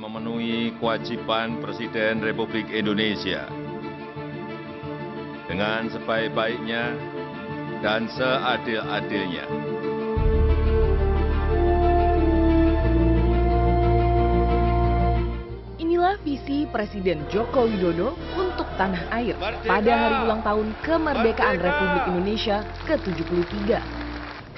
memenuhi kewajiban Presiden Republik Indonesia dengan sebaik-baiknya dan seadil-adilnya. Inilah visi Presiden Joko Widodo untuk tanah air pada hari ulang tahun kemerdekaan Republik Indonesia ke-73.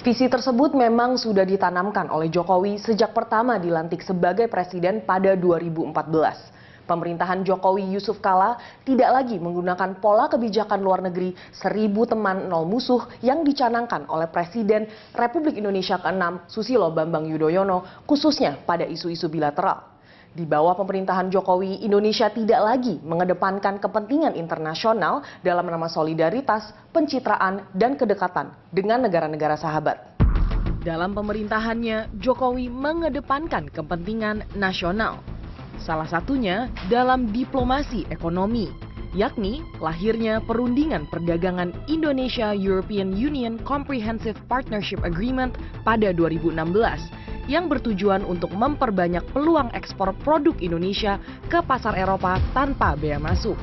Visi tersebut memang sudah ditanamkan oleh Jokowi sejak pertama dilantik sebagai presiden pada 2014. Pemerintahan Jokowi Yusuf Kala tidak lagi menggunakan pola kebijakan luar negeri 1000 teman 0 musuh yang dicanangkan oleh Presiden Republik Indonesia ke-6 Susilo Bambang Yudhoyono khususnya pada isu-isu bilateral. Di bawah pemerintahan Jokowi, Indonesia tidak lagi mengedepankan kepentingan internasional dalam nama solidaritas, pencitraan, dan kedekatan dengan negara-negara sahabat. Dalam pemerintahannya, Jokowi mengedepankan kepentingan nasional. Salah satunya dalam diplomasi ekonomi, yakni lahirnya perundingan perdagangan Indonesia-European Union Comprehensive Partnership Agreement pada 2016 yang bertujuan untuk memperbanyak peluang ekspor produk Indonesia ke pasar Eropa tanpa bea masuk.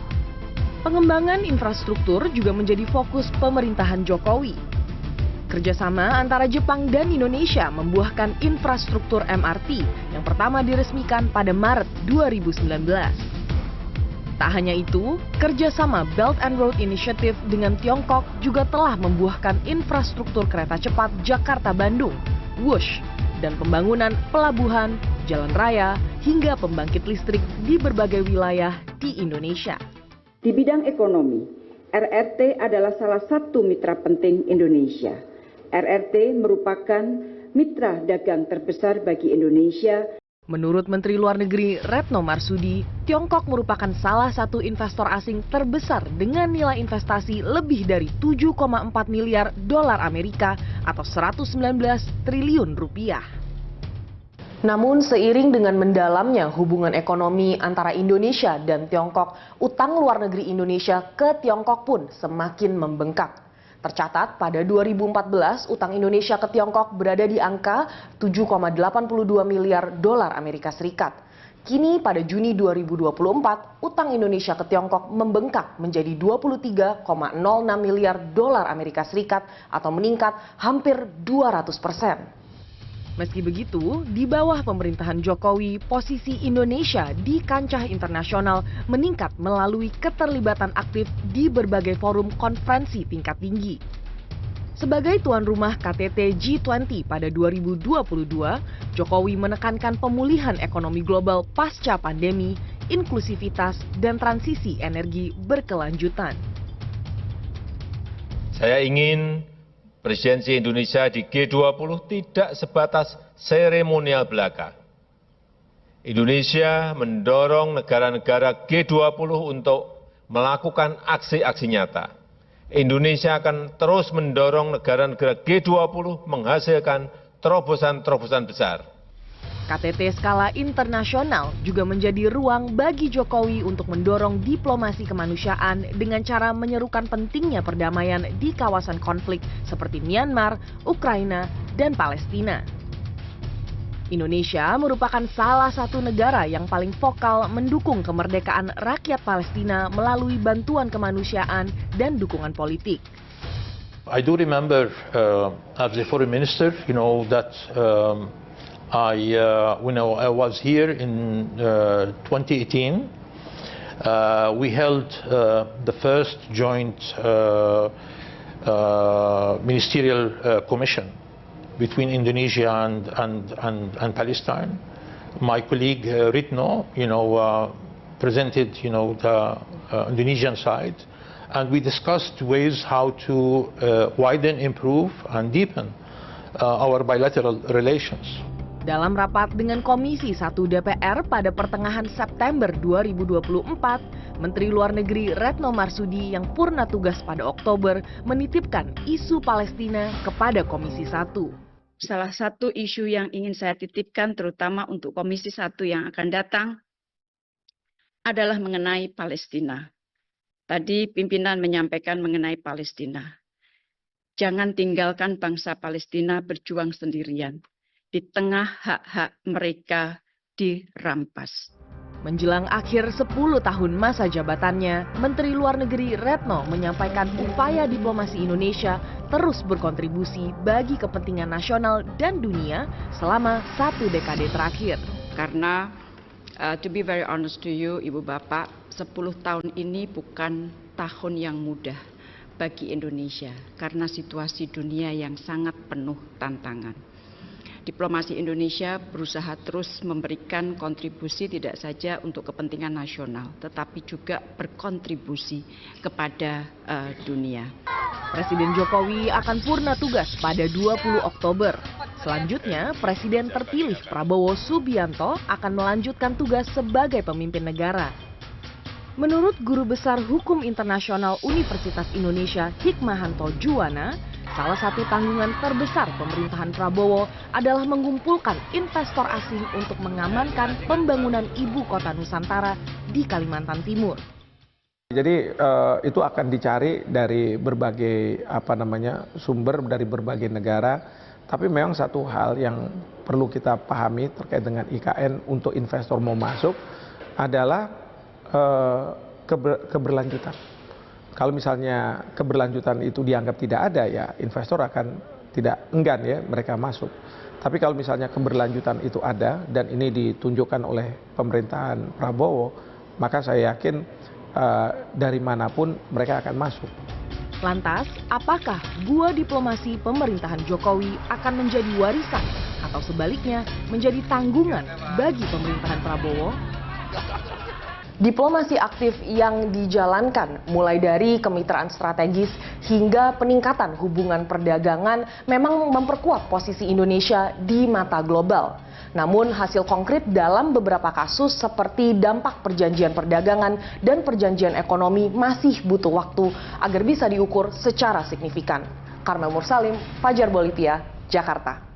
Pengembangan infrastruktur juga menjadi fokus pemerintahan Jokowi. Kerjasama antara Jepang dan Indonesia membuahkan infrastruktur MRT yang pertama diresmikan pada Maret 2019. Tak hanya itu, kerjasama Belt and Road Initiative dengan Tiongkok juga telah membuahkan infrastruktur kereta cepat Jakarta-Bandung, WUSH, dan pembangunan pelabuhan, jalan raya, hingga pembangkit listrik di berbagai wilayah di Indonesia. Di bidang ekonomi, RRT adalah salah satu mitra penting Indonesia. RRT merupakan mitra dagang terbesar bagi Indonesia. Menurut Menteri Luar Negeri Retno Marsudi, Tiongkok merupakan salah satu investor asing terbesar dengan nilai investasi lebih dari 7,4 miliar dolar Amerika atau 119 triliun rupiah. Namun seiring dengan mendalamnya hubungan ekonomi antara Indonesia dan Tiongkok, utang luar negeri Indonesia ke Tiongkok pun semakin membengkak. Tercatat pada 2014 utang Indonesia ke Tiongkok berada di angka 7,82 miliar dolar Amerika Serikat. Kini pada Juni 2024, utang Indonesia ke Tiongkok membengkak menjadi 23,06 miliar dolar Amerika Serikat atau meningkat hampir 200%. Meski begitu, di bawah pemerintahan Jokowi, posisi Indonesia di kancah internasional meningkat melalui keterlibatan aktif di berbagai forum konferensi tingkat tinggi. Sebagai tuan rumah KTT G20 pada 2022, Jokowi menekankan pemulihan ekonomi global pasca pandemi, inklusivitas, dan transisi energi berkelanjutan. Saya ingin Presidensi Indonesia di G20 tidak sebatas seremonial belaka. Indonesia mendorong negara-negara G20 untuk melakukan aksi-aksi nyata. Indonesia akan terus mendorong negara-negara G20 menghasilkan terobosan-terobosan besar. KTT skala internasional juga menjadi ruang bagi Jokowi untuk mendorong diplomasi kemanusiaan dengan cara menyerukan pentingnya perdamaian di kawasan konflik seperti Myanmar, Ukraina, dan Palestina. Indonesia merupakan salah satu negara yang paling vokal mendukung kemerdekaan rakyat Palestina melalui bantuan kemanusiaan dan dukungan politik. I do remember as a foreign minister, that when I was here in 2018, we held the first joint ministerial commission between Indonesia and Palestine. My colleague Retno, presented, the Indonesian side, and we discussed ways how to widen, improve, and deepen our bilateral relations. Dalam rapat dengan Komisi 1 DPR pada pertengahan September 2024, Menteri Luar Negeri Retno Marsudi yang purna tugas pada Oktober menitipkan isu Palestina kepada Komisi 1. Salah satu isu yang ingin saya titipkan terutama untuk Komisi 1 yang akan datang adalah mengenai Palestina. Tadi pimpinan menyampaikan mengenai Palestina. Jangan tinggalkan bangsa Palestina berjuang sendirian. Di tengah hak-hak mereka dirampas. Menjelang akhir 10 tahun masa jabatannya, Menteri Luar Negeri Retno menyampaikan upaya diplomasi Indonesia terus berkontribusi bagi kepentingan nasional dan dunia selama 1 dekade terakhir. Karena, to be very honest to you, Ibu Bapak, 10 tahun ini bukan tahun yang mudah bagi Indonesia karena situasi dunia yang sangat penuh tantangan. Diplomasi Indonesia berusaha terus memberikan kontribusi tidak saja untuk kepentingan nasional, tetapi juga berkontribusi kepada dunia. Presiden Jokowi akan purna tugas pada 20 Oktober. Selanjutnya, Presiden terpilih Prabowo Subianto akan melanjutkan tugas sebagai pemimpin negara. Menurut Guru Besar Hukum Internasional Universitas Indonesia Hikmahanto Juwana, salah satu tanggungan terbesar pemerintahan Prabowo adalah mengumpulkan investor asing untuk mengamankan pembangunan ibu kota Nusantara di Kalimantan Timur. Jadi itu akan dicari dari berbagai sumber dari berbagai negara, tapi memang satu hal yang perlu kita pahami terkait dengan IKN untuk investor mau masuk adalah keberlanjutan. Kalau misalnya keberlanjutan itu dianggap tidak ada, ya investor akan tidak enggan ya mereka masuk. Tapi kalau misalnya keberlanjutan itu ada dan ini ditunjukkan oleh pemerintahan Prabowo, maka saya yakin dari manapun mereka akan masuk. Lantas, apakah gua diplomasi pemerintahan Jokowi akan menjadi warisan atau sebaliknya menjadi tanggungan bagi pemerintahan Prabowo? Diplomasi aktif yang dijalankan mulai dari kemitraan strategis hingga peningkatan hubungan perdagangan memang memperkuat posisi Indonesia di mata global. Namun hasil konkret dalam beberapa kasus seperti dampak perjanjian perdagangan dan perjanjian ekonomi masih butuh waktu agar bisa diukur secara signifikan. Karmel Mursalim, Fajar Bolivia, Jakarta.